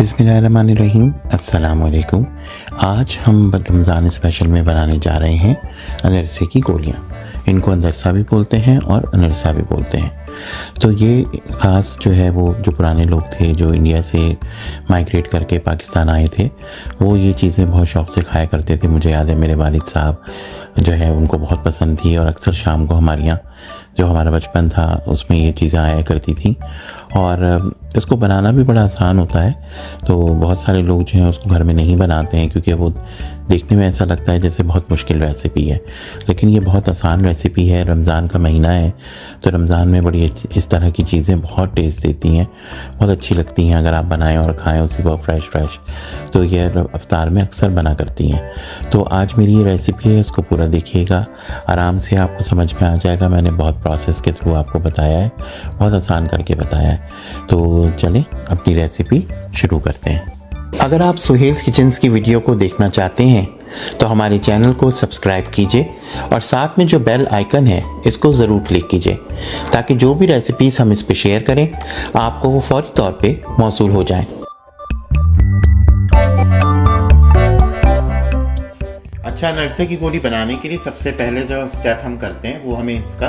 बिस्मिल्लाहिर्रहमानिर्रहीम, अस्सलाम वालेकुम। आज हम रमज़ान स्पेशल में बनाने जा रहे हैं अनरसे की गोलियाँ। इनको अनरसा भी बोलते हैं और अनरसा भी बोलते हैं। तो ये ख़ास जो है वो जो पुराने लोग थे जो इंडिया से माइग्रेट करके पाकिस्तान आए थे, वो ये चीज़ें बहुत शौक़ से खाया करते थे। मुझे याद है मेरे वालिद साहब जो है उनको बहुत पसंद थी और अक्सर शाम को हमारे यहाँ जो हमारा बचपन था उसमें ये चीज़ें आया करती थी। और इसको बनाना भी बड़ा आसान होता है। तो बहुत सारे लोग जो हैं उसको घर में नहीं बनाते हैं क्योंकि वो देखने में ऐसा लगता है जैसे बहुत मुश्किल रेसिपी है, लेकिन ये बहुत आसान रेसिपी है। रमज़ान का महीना है तो रमज़ान में बड़ी इस तरह की चीज़ें बहुत टेस्ट देती हैं, बहुत अच्छी लगती हैं। अगर आप बनाएं और खाएं उसी को फ्रेश तो ये इफ्तार में अक्सर बना करती हैं। तो आज मेरी ये रेसिपी है, इसको पूरा देखिएगा, आराम से आपको समझ में आ जाएगा। मैंने बहुत प्रोसेस के थ्रू आपको बताया है, बहुत आसान करके बताया है। तो चलें अपनी रेसिपी शुरू करते हैं। अगर आप सुहेल्स किचन्स की वीडियो को देखना चाहते हैं तो हमारे चैनल को सब्सक्राइब कीजिए और साथ में जो बेल आइकन है इसको ज़रूर क्लिक कीजिए ताकि जो भी रेसिपीज़ हम इस पे शेयर करें आपको वो फौरी तौर पे मौसूल हो जाएं। अच्छा, अनरसे की गोली बनाने के लिए सबसे पहले जो स्टेप हम करते हैं वो हमें इसका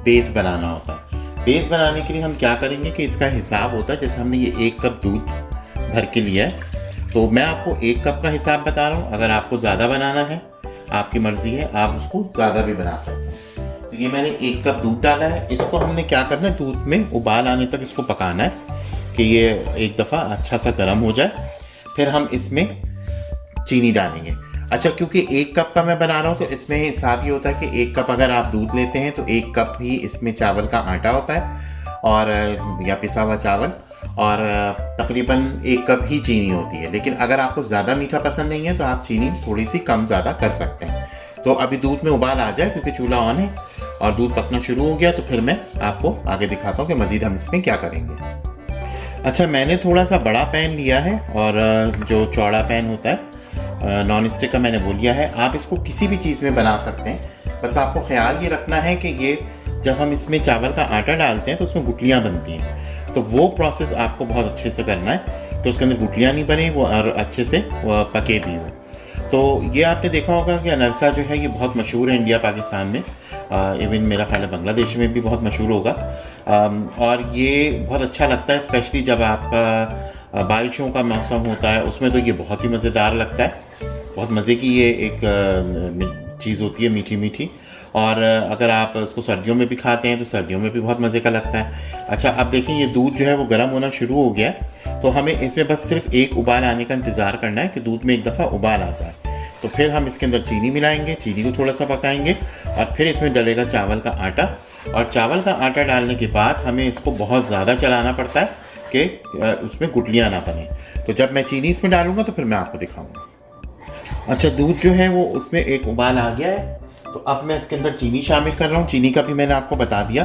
बेस बनाना होता है। बेस बनाने के लिए हम क्या करेंगे कि इसका हिसाब होता है, जैसे हमने ये 1 कप दूध भर के लिया है तो मैं आपको 1 कप का हिसाब बता रहा हूँ। अगर आपको ज़्यादा बनाना है आपकी मर्ज़ी है, आप उसको ज़्यादा भी बना सकते हैं। तो ये मैंने 1 कप दूध डाला है। इसको हमने क्या करना है, दूध में उबाल आने तक इसको पकाना है कि ये एक दफ़ा अच्छा सा गर्म हो जाए। फिर हम इसमें चीनी डालेंगे। अच्छा, क्योंकि 1 कप का मैं बना रहा हूँ तो इसमें हिसाब ये होता है कि 1 कप अगर आप दूध लेते हैं तो 1 कप ही इसमें चावल का आटा होता है और या पिसा हुआ चावल, और तकरीबन 1 कप ही चीनी होती है। लेकिन अगर आपको ज़्यादा मीठा पसंद नहीं है तो आप चीनी थोड़ी सी कम ज़्यादा कर सकते हैं। तो अभी दूध में उबाल आ जाए क्योंकि चूल्हा ऑन है और दूध पकना शुरू हो गया तो फिर मैं आपको आगे दिखाता हूँ कि मज़ीद हम इसमें क्या करेंगे। अच्छा, मैंने थोड़ा सा बड़ा पैन लिया है और जो चौड़ा पैन होता है नॉन स्टिक का मैंने वो लिया है। आप इसको किसी भी चीज़ में बना सकते हैं, बस आपको ख्याल ये रखना है कि ये जब हम इसमें चावल का आटा डालते हैं तो उसमें गुठलियाँ बनती हैं, तो वो प्रोसेस आपको बहुत अच्छे से करना है कि उसके अंदर गुठलियाँ नहीं बने वो और अच्छे से वो पके भी हो। तो ये आपने देखा होगा कि अनरसा जो है ये बहुत मशहूर है इंडिया पाकिस्तान में, इवन मेरा ख्याल है बांग्लादेश में भी बहुत मशहूर होगा। और ये बहुत अच्छा लगता है, स्पेशली जब आपका बारिशों का मौसम होता है उसमें तो ये बहुत ही मज़ेदार लगता है। बहुत मज़े की ये एक चीज़ होती है, मीठी मीठी। और अगर आप उसको सर्दियों में भी खाते हैं तो सर्दियों में भी बहुत मज़े का लगता है। अच्छा, अब देखें ये दूध जो है वो गर्म होना शुरू हो गया, तो हमें इसमें बस सिर्फ 1 उबाल आने का इंतज़ार करना है कि दूध में एक दफ़ा उबाल आ जाए। तो फिर हम इसके अंदर चीनी मिलाएंगे, चीनी को थोड़ा सा पकाएंगे और फिर इसमें डलेगा चावल का आटा। और चावल का आटा डालने के बाद हमें इसको बहुत ज़्यादा चलाना पड़ता है कि उसमें गुठलियाँ ना बने। तो जब मैं चीनी इसमें डालूँगा तो फिर मैं आपको दिखाऊँगा। अच्छा, दूध जो है वो उसमें एक उबाल आ गया है, तो अब मैं इसके अंदर चीनी शामिल कर रहा हूँ। चीनी का भी मैंने आपको बता दिया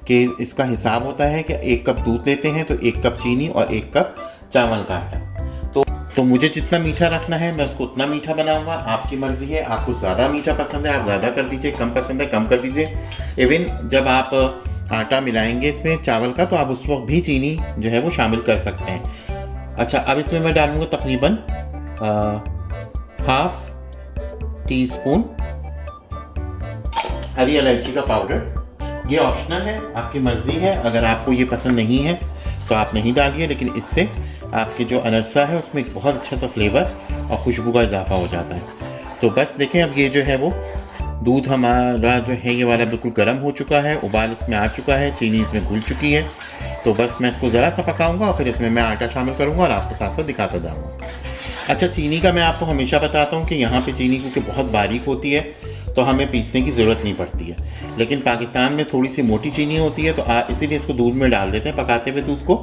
कि इसका हिसाब होता है कि 1 कप दूध लेते हैं तो 1 कप चीनी और 1 कप चावल का आटा। तो मुझे जितना मीठा रखना है मैं उसको उतना मीठा बनाऊंगा। आपकी मर्ज़ी है, आपको ज़्यादा मीठा पसंद है आप ज़्यादा कर दीजिए, कम पसंद है कम कर दीजिए। इवन जब आप आटा मिलाएंगे इसमें चावल का तो आप उस वक्त भी चीनी जो है वो शामिल कर सकते हैं। अच्छा, अब इसमें मैं डालूँगा तकरीबन ½ टीस्पून हरी इलायची का पाउडर। ये ऑप्शनल है, आपकी मर्ज़ी है। अगर आपको ये पसंद नहीं है तो आप नहीं डालिए, लेकिन इससे आपके जो अनरसा है उसमें एक बहुत अच्छा सा फ्लेवर और खुशबू का इजाफा हो जाता है। तो बस देखें, अब ये जो है वो दूध हमारा जो है ये वाला बिल्कुल गर्म हो चुका है, उबाल इसमें आ चुका है, चीनी इसमें घुल चुकी है। तो बस मैं इसको ज़रा सा पकाऊंगा और फिर इसमें मैं आटा शामिल करूँगा और आपको साथ साथ दिखाता जाऊँगा। अच्छा, चीनी का मैं आपको हमेशा बताता हूँ कि यहाँ पे चीनी क्योंकि बहुत बारीक होती है तो हमें पीसने की ज़रूरत नहीं पड़ती है, लेकिन पाकिस्तान में थोड़ी सी मोटी चीनी होती है तो इसीलिए इसको दूध में डाल देते हैं पकाते हुए दूध को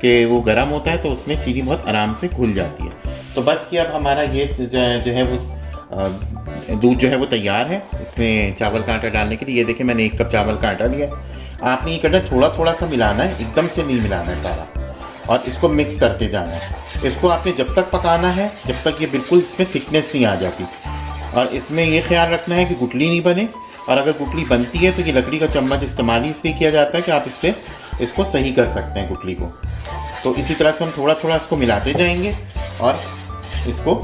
कि वो गर्म होता है तो उसमें चीनी बहुत आराम से घुल जाती है। तो बस कि अब हमारा ये जो है वो दूध जो है वो तैयार है इसमें चावल का आटा डालने के लिए। ये देखिए मैंने 1 कप चावल का आटा लिया है। आपने ये करना है, थोड़ा थोड़ा सा मिलाना है, एकदम से नहीं मिलाना है सारा, और इसको मिक्स करते जाना है। इसको आपने जब तक पकाना है जब तक ये बिल्कुल इसमें थिकनेस नहीं आ जाती, और इसमें ये ख्याल रखना है कि गुठली नहीं बने, और अगर गुठली बनती है तो ये लकड़ी का चम्मच इस्तेमाल ही इसलिए किया जाता है कि आप इससे इसको सही कर सकते हैं गुठली को। तो इसी तरह से हम थोड़ा थोड़ा इसको मिलाते जाएंगे और इसको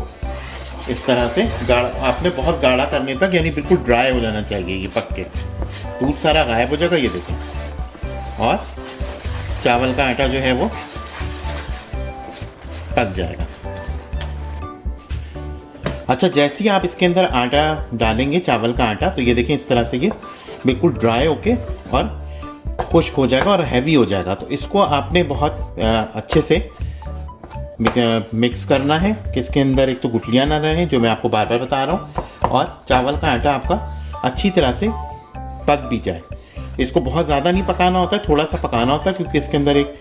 इस तरह से गाढ़ा, आपने बहुत गाढ़ा करने तक, यानी बिल्कुल ड्राई हो जाना चाहिए ये पक के, दूध सारा गायब हो जाएगा ये देखें। और चावल का आटा जो है वो पक जाएगा। अच्छा, जैसे ही आप इसके अंदर आटा डालेंगे, चावल का आटा, तो ये देखें इस तरह से ये बिल्कुल ड्राई होके और खुश्क हो जाएगा और हैवी हो जाएगा। तो इसको आपने बहुत अच्छे से मिक्स करना है कि इसके अंदर एक तो गुठलियाँ ना रहे, जो मैं आपको बार बार बता रहा हूँ, और चावल का आटा आपका अच्छी तरह से पक भी जाए। इसको बहुत ज़्यादा नहीं पकाना होता है, थोड़ा सा पकाना होता है, क्योंकि इसके अंदर एक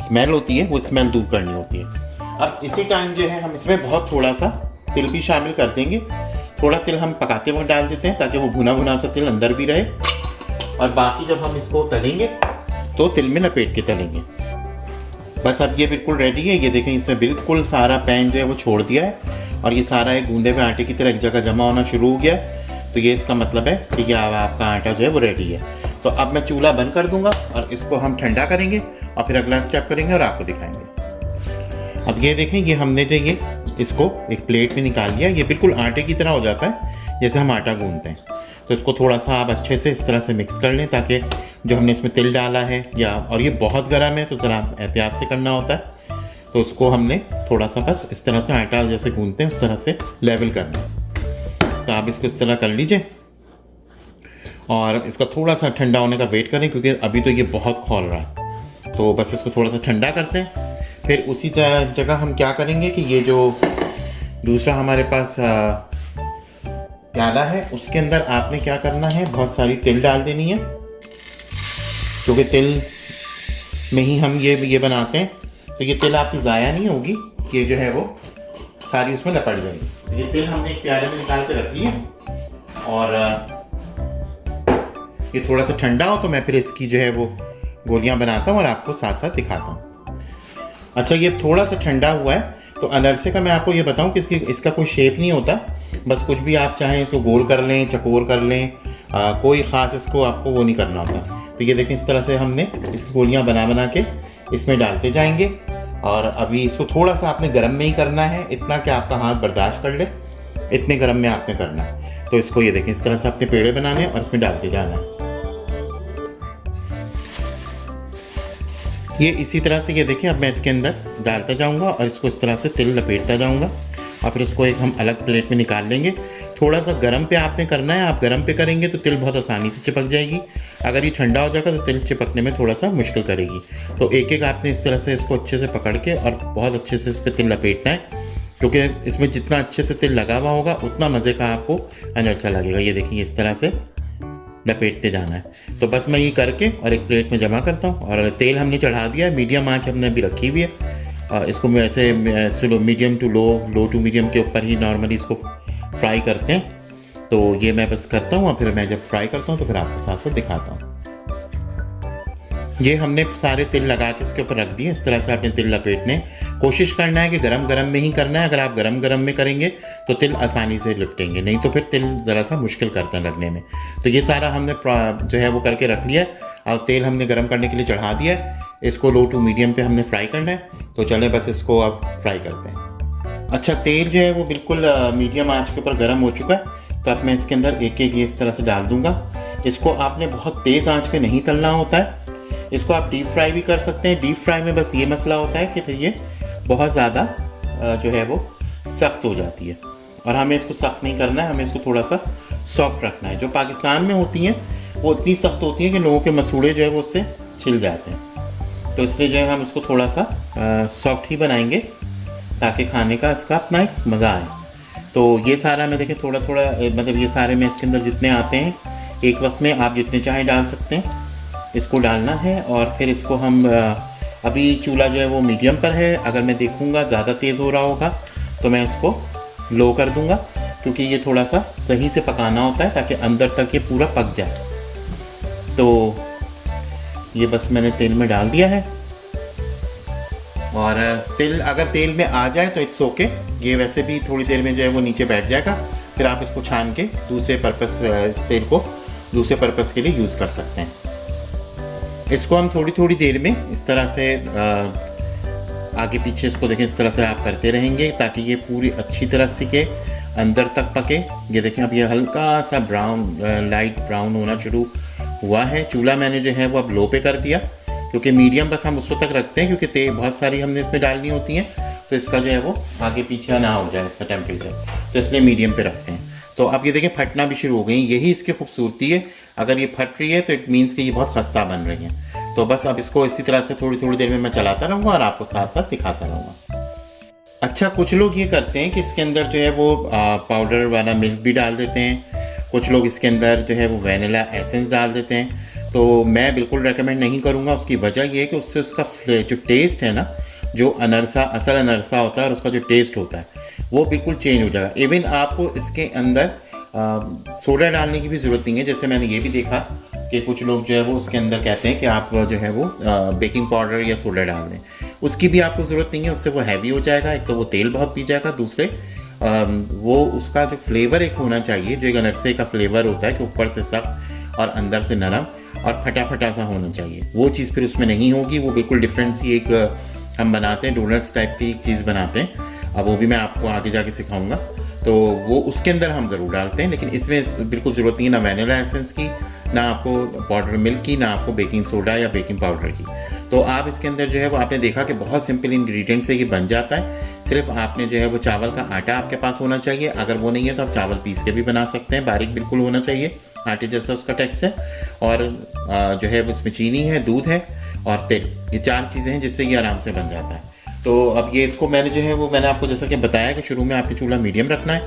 स्मेल होती है, वो स्मेल दूर करनी होती है। अब इसी टाइम जो है हम इसमें बहुत थोड़ा सा तिल भी शामिल कर देंगे। थोड़ा तिल हम पकाते वक्त डाल देते हैं ताकि वो भुना भुना सा तिल अंदर भी रहे, और बाकी जब हम इसको तलेंगे तो तिल में लपेट के तलेंगे। बस अब ये बिल्कुल रेडी है। ये देखें, इसने बिल्कुल सारा पैन जो है वो छोड़ दिया है और ये सारा एक गूंदे हुए आटे की तरह एक जगह जमा होना शुरू हो गया। तो ये इसका मतलब है कि ये अब आपका आटा जो है वो रेडी है। तो अब मैं चूल्हा बंद कर दूंगा और इसको हम ठंडा करेंगे और फिर अगला स्टेप करेंगे और आपको दिखाएंगे। अब ये देखें, ये हमने जो ये इसको एक प्लेट में निकाल लिया। ये बिल्कुल आटे की तरह हो जाता है जैसे हम आटा गूंदते हैं। तो इसको थोड़ा सा आप अच्छे से इस तरह से मिक्स कर लें ताकि जो हमने इसमें तिल डाला है और ये बहुत गर्म है तो ज़रा एहतियात से करना होता है। तो उसको हमने थोड़ा सा बस इस तरह से आटा जैसे गूंदते हैं उस तरह से लेवल करना है। तो आप इसको इस तरह कर लीजिए और इसका थोड़ा सा ठंडा होने का वेट करें, क्योंकि अभी तो ये बहुत खौल रहा है। तो बस इसको थोड़ा सा ठंडा करते हैं। फिर उसी जगह हम क्या करेंगे कि ये जो दूसरा हमारे पास प्याला है उसके अंदर आपने क्या करना है, बहुत सारी तिल डाल देनी है, क्योंकि तिल में ही हम ये बनाते हैं। तो ये तिल आपकी ज़ाया नहीं होगी, ये जो है वो सारी उसमें लपट जाएगी। ये तिल हमने एक प्याले में निकाल के रख लिए और ये थोड़ा सा ठंडा हो तो मैं फिर इसकी जो है वो गोलियां बनाता हूँ और आपको साथ साथ दिखाता हूँ। अच्छा, ये थोड़ा सा ठंडा हुआ है तो अनरसे का मैं आपको ये बताऊँ कि इसका कोई शेप नहीं होता, बस कुछ भी आप चाहें इसको गोल कर लें, चकोर कर लें, कोई ख़ास इसको आपको वो नहीं करना होता। तो ये देखें, इस तरह से हमने इसकी गोलियां बना के इसमें डालते जाएंगे। और अभी इसको थोड़ा सा आपने गर्म में ही करना है, इतना कि आपका हाथ बर्दाश्त कर ले, इतने गर्म में आपने करना है। तो इसको ये देखें, इस तरह से अपने पेड़े बनाने और इसमें डालते जाना है। ये इसी तरह से ये देखें, अब मैं इसके अंदर डालता जाऊंगा और इसको इस तरह से तिल लपेटता जाऊंगा और फिर इसको एक हम अलग प्लेट में निकाल लेंगे। थोड़ा सा गर्म पे आपने करना है, आप गर्म पे करेंगे तो तिल बहुत आसानी से चिपक जाएगी। अगर ये ठंडा हो जाएगा तो तिल चिपकने में थोड़ा सा मुश्किल करेगी। तो एक एक आपने इस तरह से इसको अच्छे से पकड़ के और बहुत अच्छे से इस पर तिल लपेटना है, क्योंकि इसमें जितना अच्छे से तिल लगा हुआ होगा उतना मज़े का आपको अनरसा लगेगा। ये देखिए, इस तरह से लपेटते जाना है। तो बस मैं ये करके और एक प्लेट में जमा करता हूँ। और तेल हमने चढ़ा दिया है, मीडियम आंच हमने अभी रखी हुई है। इसको मैं ऐसे medium to low to medium के ऊपर ही नॉर्मली इसको फ्राई करते हैं। तो ये मैं बस करता हूँ और फिर मैं जब फ्राई करता हूँ तो फिर आपको साथ साथ दिखाता हूँ। ये हमने सारे तिल लगा के इसके ऊपर रख दिए। इस तरह से आपने तिल लपेटने, कोशिश करना है कि गरम गरम में ही करना है। अगर आप गरम गरम में करेंगे तो तिल आसानी से लिपटेंगे, नहीं तो फिर तिल ज़रा सा मुश्किल करते हैं लगने में। तो ये सारा हमने जो है वो करके रख लिया और तेल हमने गरम करने के लिए चढ़ा दिया है। इसको लो टू मीडियम पे हमने फ्राई करना है। तो चले बस इसको अब फ्राई करते हैं। अच्छा, तेल जो है वो बिल्कुल मीडियम आँच के ऊपर गर्म हो चुका है। तो अब मैं इसके अंदर एक एक ये इस तरह से डाल दूँगा। इसको आपने बहुत तेज़ आँच पे नहीं तलना होता है, इसको आप डीप फ्राई भी कर सकते हैं। डीप फ्राई में बस ये मसला होता है कि फिर ये बहुत ज़्यादा जो है वो सख्त हो जाती है, और हमें इसको सख्त नहीं करना है, हमें इसको थोड़ा सा सॉफ्ट रखना है। जो पाकिस्तान में होती हैं वो इतनी सख्त होती हैं कि लोगों के मसूड़े जो है वो उससे छिल जाते हैं। तो इसलिए जो है हम इसको थोड़ा सा सॉफ्ट ही बनाएंगे ताकि खाने का इसका अपना एक मज़ा आए। तो ये सारा मैं देखिए थोड़ा थोड़ा मतलब ये सारे मैं इसके अंदर जितने आते हैं एक वक्त में आप जितने चाहें डाल सकते हैं, इसको डालना है। और फिर इसको हम अभी चूल्हा जो है वो मीडियम पर है। अगर मैं देखूँगा ज़्यादा तेज़ हो रहा होगा तो मैं इसको लो कर दूँगा, क्योंकि ये थोड़ा सा सही से पकाना होता है ताकि अंदर तक ये पूरा पक जाए। तो ये बस मैंने तेल में डाल दिया है, और तिल अगर तेल में आ जाए तो इट्स ओके। ये वैसे भी थोड़ी देर में जो है वो नीचे बैठ जाएगा, फिर आप इसको छान के दूसरे पर्पस इस तेल को दूसरे पर्पस के लिए यूज़ कर सकते हैं। इसको हम थोड़ी थोड़ी देर में इस तरह से आगे पीछे इसको देखें, इस तरह से आप करते रहेंगे ताकि ये पूरी अच्छी तरह सीखे, अंदर तक पके। ये देखें अब ये हल्का सा ब्राउन, लाइट ब्राउन होना शुरू हुआ है। चूल्हा मैंने जो है वो अब लो पे कर दिया, क्योंकि मीडियम बस हम उसको तक रखते हैं, क्योंकि तेल बहुत सारी हमने इसमें डालनी होती हैं, तो इसका जो है वो आगे पीछे ना हो जाए इसका टेम्परेचर, तो इसलिए मीडियम पे रखते हैं। तो अब ये देखें फटना भी शुरू हो गई, यही इसकी खूबसूरती है। अगर ये फट रही है तो इट मीन्स कि ये बहुत खस्ता बन रही है। तो बस अब इसको इसी तरह से थोड़ी थोड़ी देर में मैं चलाता रहूँगा और आपको साथ साथ दिखाता रहूँगा। अच्छा, कुछ लोग ये करते हैं कि इसके अंदर जो है वो पाउडर वाला मिल्क भी डाल देते हैं, कुछ लोग इसके अंदर जो है वो वैनिला एसेंस डाल देते हैं। तो मैं बिल्कुल रेकमेंड नहीं करूँगा। उसकी वजह ये है कि उससे उसका जो टेस्ट है ना, जो अनरसा, असल अनरसा होता है और उसका जो टेस्ट होता है वो बिल्कुल चेंज हो जाएगा। इवन आपको इसके अंदर सोडा डालने की भी ज़रूरत नहीं है। जैसे मैंने ये भी देखा कि कुछ लोग जो है वो उसके अंदर कहते हैं कि आप जो है वो बेकिंग पाउडर या सोडा डाल दें, उसकी भी आपको ज़रूरत नहीं है। उससे वो हैवी हो जाएगा, एक तो वो तेल बहुत पी जाएगा, दूसरे वो उसका जो फ्लेवर एक होना चाहिए, जो एक अनरसे का फ्लेवर होता है कि ऊपर से सख्त और अंदर से नरम और फटा फटा सा होना चाहिए, वो चीज़ फिर उसमें नहीं होगी। वो बिल्कुल डिफरेंट सी एक हम बनाते हैं, डोनट्स टाइप की एक चीज़ बनाते हैं। अब वो भी मैं आपको आगे जाके सिखाऊंगा। तो वो उसके अंदर हम ज़रूर डालते हैं, लेकिन इसमें बिल्कुल ज़रूरत नहीं है ना वैनिला एसेंस की, ना आपको पाउडर मिल्क की, ना आपको बेकिंग सोडा या बेकिंग पाउडर की। तो आप इसके अंदर जो है वो आपने देखा कि बहुत सिंपल इंग्रेडिएंट से ये बन जाता है। सिर्फ आपने जो है वो चावल का आटा आपके पास होना चाहिए। अगर वो नहीं है तो आप चावल पीस के भी बना सकते हैं, बारीक बिल्कुल होना चाहिए, आटे जैसा उसका टेक्सचर। और जो है इसमें चीनी है, दूध है और तेल, ये 4 चीज़ें हैं जिससे ये आराम से बन जाता है। तो अब ये इसको मैंने जो है वो मैंने आपको जैसा कि बताया कि शुरू में आपके चूल्हा मीडियम रखना है,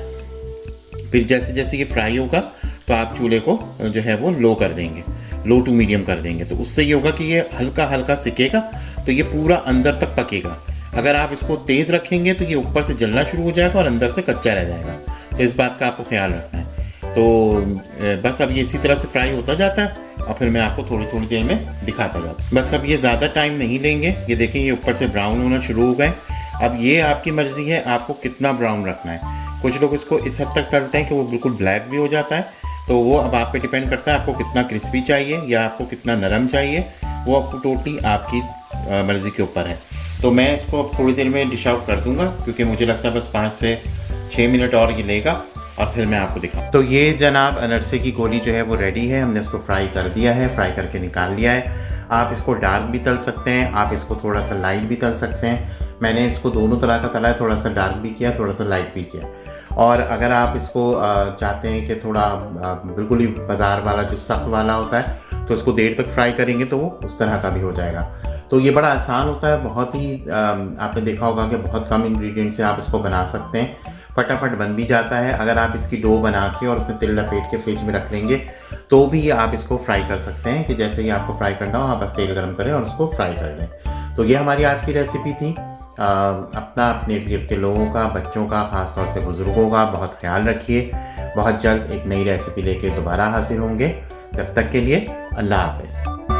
फिर जैसे जैसे ये फ्राई होगा तो आप चूल्हे को जो है वो लो कर देंगे, लो टू मीडियम कर देंगे। तो उससे ये होगा कि ये हल्का हल्का सिकेगा, तो ये पूरा अंदर तक पकेगा। अगर आप इसको तेज़ रखेंगे तो ये ऊपर से जलना शुरू हो जाएगा और अंदर से कच्चा रह जाएगा। तो इस बात का आपको ख्याल रखना है। तो बस अब ये इसी तरह से फ्राई होता जाता है और फिर मैं आपको थोड़ी थोड़ी देर में दिखाता जाता हूँ। बस अब ये ज़्यादा टाइम नहीं लेंगे। ये देखें ये ऊपर से ब्राउन होना शुरू हो गए। अब ये आपकी मर्ज़ी है आपको कितना ब्राउन रखना है। कुछ लोग इसको इस हद तक तलते हैं कि वो बिल्कुल ब्लैक भी हो जाता है, तो वो अब आप पे डिपेंड करता है आपको कितना क्रिस्पी चाहिए या आपको कितना नरम चाहिए। वो आपको टोटली आपकी मर्ज़ी के ऊपर है। तो मैं इसको अब थोड़ी देर में डिश आउट कर दूंगा, क्योंकि मुझे लगता है बस 5 से 6 मिनट और ये लेगा और फिर मैं आपको दिखाऊँ। तो ये जनाब अनरसे की गोली जो है वो रेडी है। हमने इसको फ्राई कर दिया है, फ्राई करके निकाल लिया है। आप इसको डार्क भी तल सकते हैं, आप इसको थोड़ा सा लाइट भी तल सकते हैं। मैंने इसको दोनों तरह का तला है, थोड़ा सा डार्क भी किया, थोड़ा सा लाइट भी किया। और अगर आप इसको चाहते हैं कि थोड़ा बिल्कुल ही बाज़ार वाला जो सख्त वाला होता है तो उसको देर तक फ्राई करेंगे तो वो उस तरह का भी हो जाएगा। तो ये बड़ा आसान होता है, बहुत ही आपने देखा होगा कि बहुत कम इंग्रेडिएंट से आप इसको बना सकते हैं, फटाफट बन भी जाता है। अगर आप इसकी डो बना के और उसमें तिल लपेट के फ्रिज में रख लेंगे तो भी आप इसको फ्राई कर सकते हैं, कि जैसे ही आपको फ्राई करना हो आप बस तेल गर्म करें और उसको फ्राई कर लें। तो ये हमारी आज की रेसिपी थी। अपना अपने इर्द गिर्द के लोगों का, बच्चों का, ख़ासतौर से बुज़ुर्गों का बहुत ख्याल रखिए। बहुत जल्द एक नई रेसिपी लेके दोबारा हाजिर होंगे। जब तक के लिए अल्लाह हाफ़िज़।